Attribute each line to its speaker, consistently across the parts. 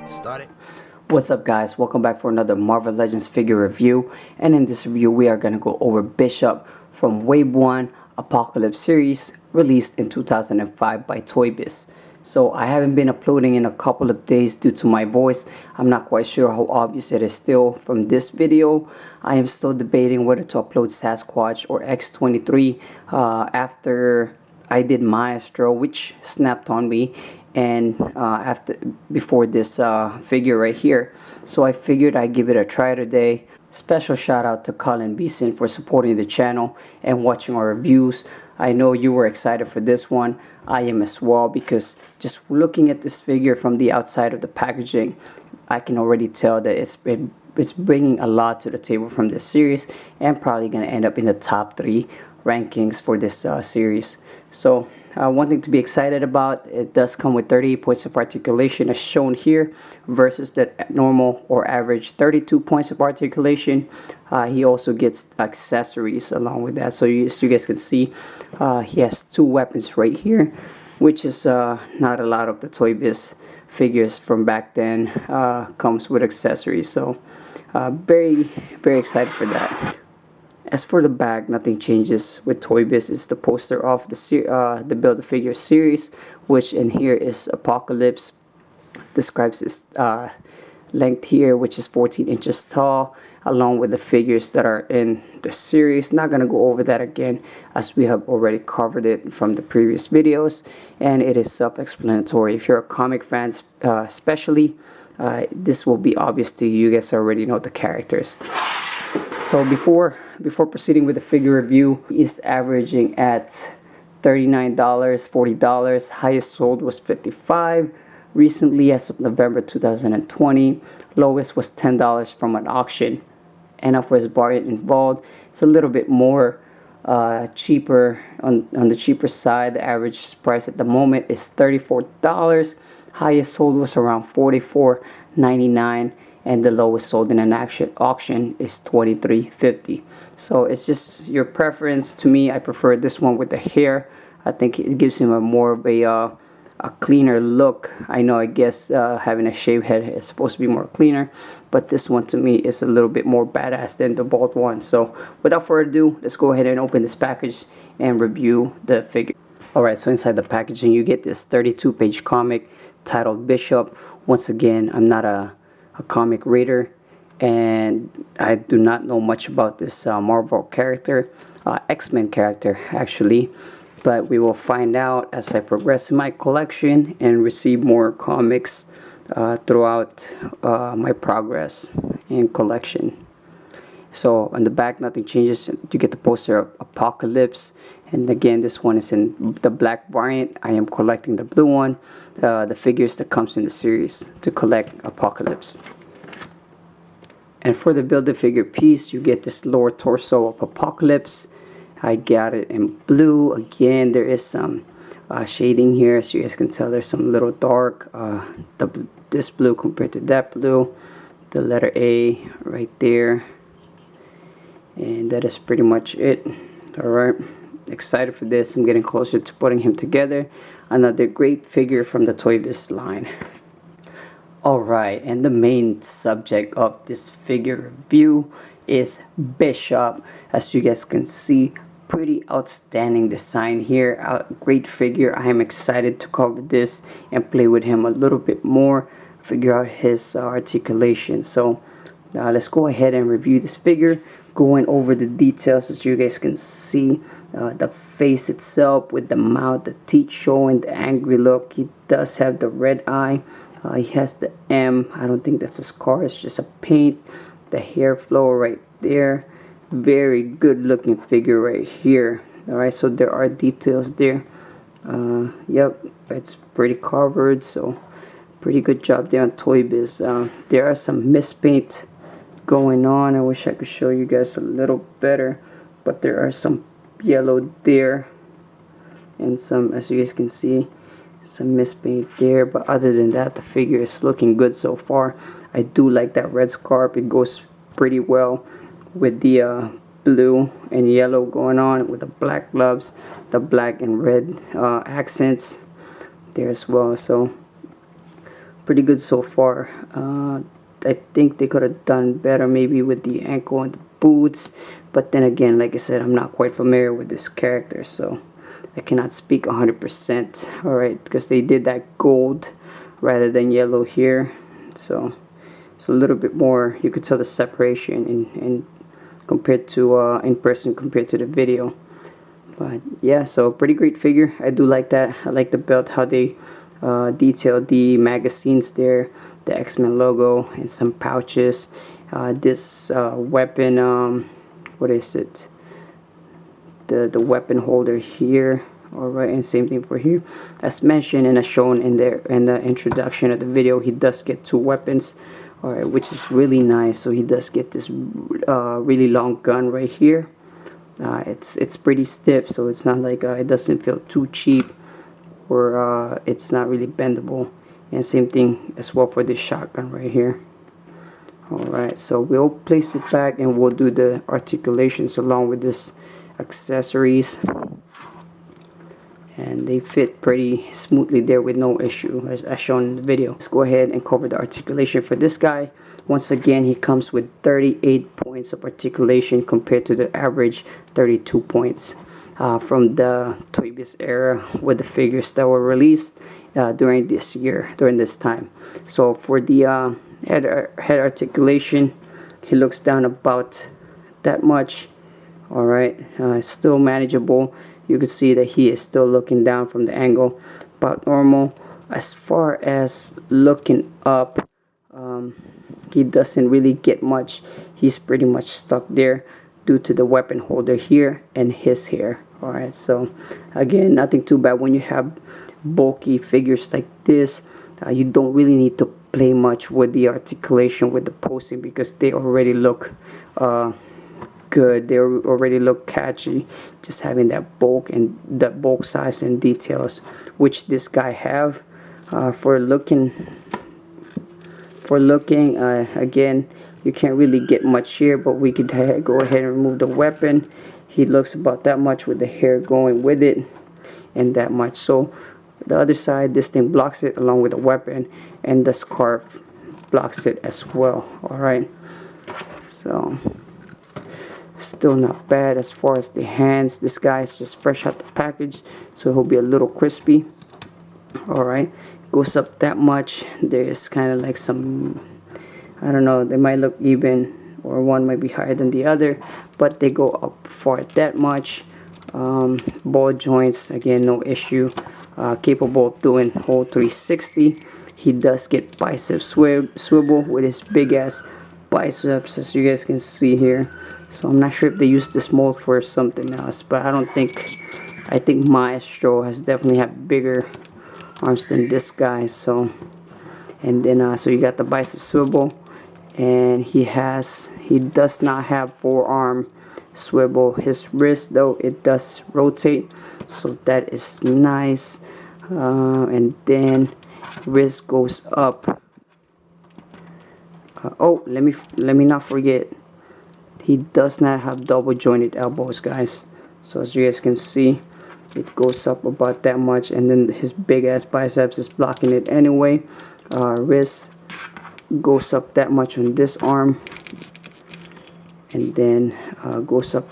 Speaker 1: Started.
Speaker 2: What's up, guys? Welcome back for another Marvel Legends figure review, and in this review we are going to go over Bishop from Wave 1 Apocalypse series released in 2005 by Toy Biz. So I haven't been uploading in a couple of days due to my voice. I'm not quite sure how obvious it is still from this video. I am still debating whether to upload Sasquatch or X-23 after I did Maestro, which snapped on me, and before this figure right here. So I figured I'd give it a try today. Special shout out to Colin Beeson for supporting the channel and watching our reviews. I know you were excited for this one. I am as well, because just looking at this figure from the outside of the packaging, I can already tell that it's bringing a lot to the table from this series, and probably going to end up in the top 3 rankings for this series. So one thing to be excited about, it does come with 38 points of articulation as shown here, versus the normal or average 32 points of articulation. He also gets accessories along with that, so you guys can see he has 2 weapons right here, which is not a lot of the Toy Biz figures from back then comes with accessories. So very excited for that. As for the bag, nothing changes with Toy Biz. It's the poster of the Build-A-Figure series, which in here is Apocalypse. Describes its length here, which is 14 inches tall, along with the figures that are in the series. Not going to go over that again, as we have already covered it from the previous videos, and it is self-explanatory. If you're a comic fan especially, this will be obvious to you. You guys already know the characters. So before proceeding with the figure review, is averaging at $39, $40. Highest sold was $55 recently, as of November 2020. Lowest was $10 from an auction. And of course, variant involved, it's a little bit more cheaper on the cheaper side. The average price at the moment is $34. Highest sold was around $44.99. And the lowest sold in an auction is $23.50. So it's just your preference. To me, I prefer this one with the hair. I think it gives him a more of a cleaner look. I know, I guess having a shaved head is supposed to be more cleaner, but this one to me is a little bit more badass than the bald one. So without further ado, let's go ahead and open this package and review the figure. Alright, so inside the packaging you get this 32-page comic titled Bishop. Once again, I'm not a comic reader, and I do not know much about this Marvel character, X-Men character actually, but we will find out as I progress in my collection and receive more comics throughout my progress in collection. So on the back, nothing changes. You get the poster of Apocalypse, and again, this one is in the black variant. I am collecting the blue one, the figures that comes in the series to collect Apocalypse. And for the Build-A-Figure piece, you get this lower torso of Apocalypse. I got it in blue. Again, there is some shading here, so you guys can tell there's some little dark. This blue compared to that blue. The letter A right there. And that is pretty much it. Alright, excited for this. I'm getting closer to putting him together. Another great figure from the Toy Biz line. Alright, and the main subject of this figure review is Bishop. As you guys can see, pretty outstanding design here. Great figure. I am excited to cover this and play with him a little bit more, figure out his articulation. So let's go ahead and review this figure, going over the details. As you guys can see, the face itself with the mouth, the teeth showing, the angry look. He does have the red eye. He has the M. I don't think that's a scar, it's just a paint. The hair flow right there. Very good looking figure right here. Alright, so there are details there. Yep, it's pretty covered, so pretty good job there on Toy Biz. There are some mispaint going on. I wish I could show you guys a little better, but there are some yellow there, and some, as you guys can see, some mispaint there. But other than that, the figure is looking good so far. I do like that red scarf. It goes pretty well with the blue and yellow going on, with the black gloves, the black and red accents there as well. So pretty good so far. I think they could have done better maybe with the ankle and the boots, but then again, like I said, I'm not quite familiar with this character, so I cannot speak 100%. Alright, because they did that gold rather than yellow here, so it's a little bit more, you could tell the separation in compared to in person compared to the video. But yeah, so pretty great figure. I do like that. I like the belt, how they detailed the magazines there, the X-Men logo, and some pouches. This weapon, what is it? The weapon holder here. Alright, and same thing for here. As mentioned and as shown in there in the introduction of the video, he does get 2 weapons. Alright, which is really nice. So he does get this really long gun right here. It's pretty stiff, so it's not like it doesn't feel too cheap, or it's not really bendable. And same thing as well for this shotgun right here. Alright, so we'll place it back and we'll do the articulations along with this accessories, and they fit pretty smoothly there with no issue as shown in the video. Let's go ahead and cover the articulation for this guy. Once again, he comes with 38 points of articulation compared to the average 32 points from the Toy Biz era with the figures that were released during this time. So for the head articulation, he looks down about that much. Alright, still manageable. You can see that he is still looking down from the angle, about normal. As far as looking up, he doesn't really get much. He's pretty much stuck there due to the weapon holder here and his hair. Alright, so again, nothing too bad. When you have bulky figures like this, you don't really need to play much with the articulation, with the posing, because they already look good. They already look catchy, just having that bulk and that bulk size and details, which this guy have. For looking again, you can't really get much here, but we could go ahead and remove the weapon. He looks about that much with the hair going with it, and that much. So the other side, this thing blocks it along with the weapon, and the scarf blocks it as well. Alright, so still not bad. As far as the hands, this guy is just fresh out the package, so he'll be a little crispy. Alright, goes up that much. There is kind of like some, I don't know, they might look even, or one might be higher than the other, but they go up far that much. Ball joints, again, no issue. Capable of doing whole 360. He does get bicep swivel with his big ass biceps, as you guys can see here. So I'm not sure if they use this mold for something else, but I think Maestro has definitely had bigger arms than this guy. So, and then so you got the bicep swivel, and he does not have forearm swivel. His wrist, though, it does rotate, so that is nice. And then wrist goes up. Oh, let me not forget, he does not have double jointed elbows, guys. So as you guys can see, it goes up about that much, and then his big ass biceps is blocking it anyway. Wrist goes up that much on this arm, and then goes up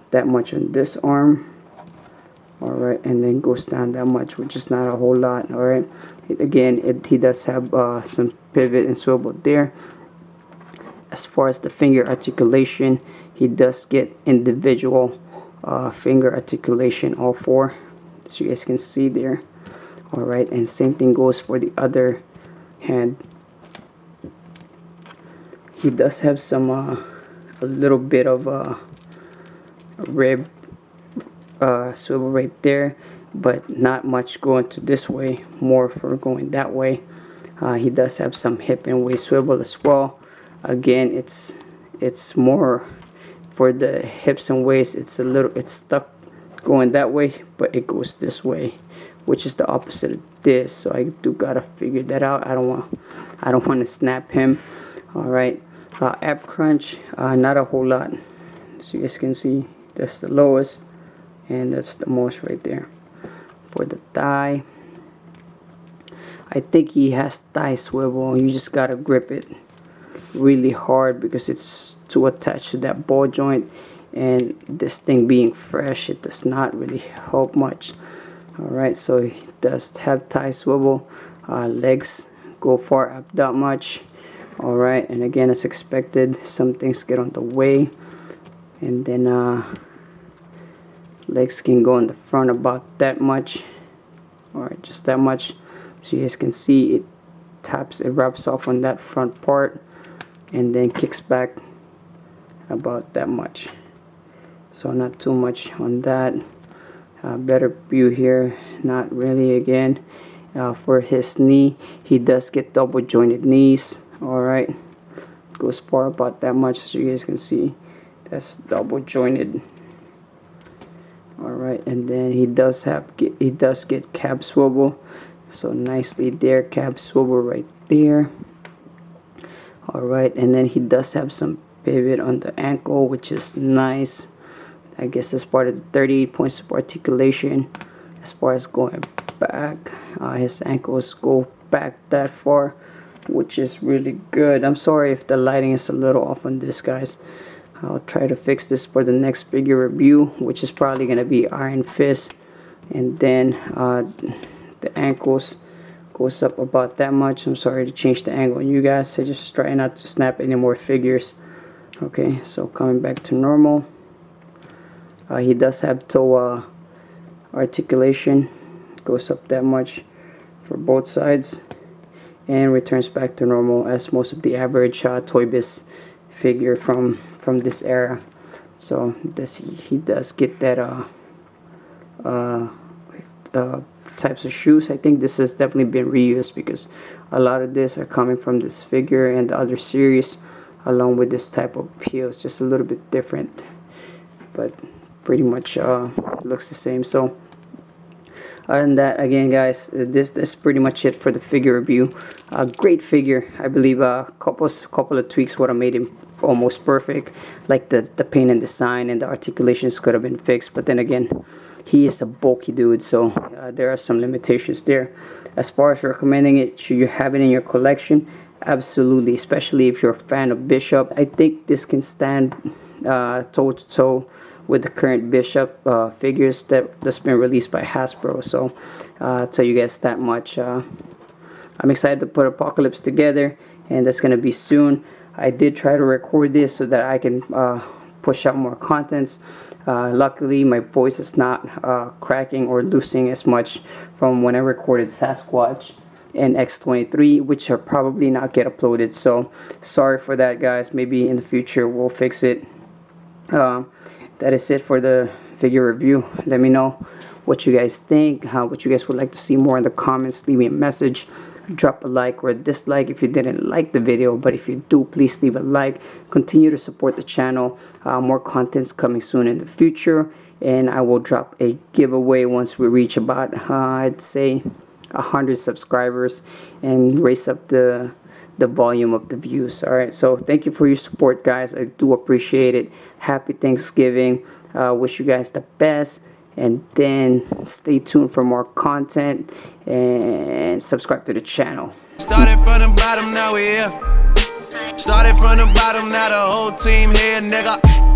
Speaker 2: that much on this arm. Alright, and then goes down that much, which is not a whole lot. Alright, he does have some pivot and swivel there. As far as the finger articulation, he does get individual finger articulation, all 4, as you guys can see there. Alright, and same thing goes for the other hand. He does have some a little bit of rib swivel right there, but not much going to this way, more for going that way. He does have some hip and waist swivel as well. Again, it's more for the hips and waist. It's stuck going that way, but it goes this way, which is the opposite of this. So I do gotta figure that out. I don't want to snap him. All right, ab crunch, not a whole lot. So you guys can see that's the lowest, and that's the most right there. For the thigh, I think he has thigh swivel. You just gotta grip it really hard because it's too attached to that ball joint, and this thing being fresh, it does not really help much. Alright, so he does have thigh swivel. Legs go far up that much. Alright, and again, as expected, some things get on the way, and then legs can go in the front about that much. Alright, just that much. So you guys can see it taps, it wraps off on that front part and then kicks back about that much. So not too much on that. Better view here, not really. Again, for his knee, he does get double jointed knees. Alright, goes far about that much, so you guys can see that's double jointed. Alright, and then he does get cab swivel, so nicely there, cab swivel right there. Alright, and then he does have some pivot on the ankle, which is nice. I guess that's part of the 38 points of articulation. As far as going back, his ankles go back that far, which is really good. I'm sorry if the lighting is a little off on this, guys. I'll try to fix this for the next figure review, which is probably going to be Iron Fist. And then the ankles goes up about that much. I'm sorry to change the angle on you guys. I just try not to snap any more figures. Okay, so coming back to normal. He does have toe articulation. Goes up that much for both sides. And returns back to normal as most of the average Toy Biz figure from this era. So he does get that types of shoes. I think this has definitely been reused because a lot of this are coming from this figure and the other series, along with this type of heels, just a little bit different, but pretty much looks the same. So other than that, again, guys, this pretty much it for the figure review. Great figure. I believe a couple of tweaks would have made him almost perfect, like the paint and design and the articulations could have been fixed, but then again, he is a bulky dude, so there are some limitations there. As far as recommending it, should you have it in your collection? Absolutely, especially if you're a fan of Bishop. I think this can stand toe to toe with the current Bishop figures that's been released by Hasbro. So I'll tell you guys that much. I'm excited to put Apocalypse together, and that's gonna be soon. I did try to record this so that I can push out more contents. Luckily, my voice is not cracking or losing as much from when I recorded Sasquatch and X23, which are probably not get uploaded. So sorry for that, guys. Maybe in the future we'll fix it. That is it for the figure review. Let me know what you guys think, what you guys would like to see more in the comments. Leave me a message. Drop a like or a dislike if you didn't like the video, but if you do, please leave a like. Continue to support the channel. More content's coming soon in the future, and I will drop a giveaway once we reach about I'd say 100 subscribers and raise up the volume of the views. Alright, so thank you for your support, guys. I do appreciate it. Happy Thanksgiving. Wish you guys the best, and then stay tuned for more content and subscribe to the channel.
Speaker 1: Started from the bottom, now we here. Started from the bottom, now the whole team here, nigga.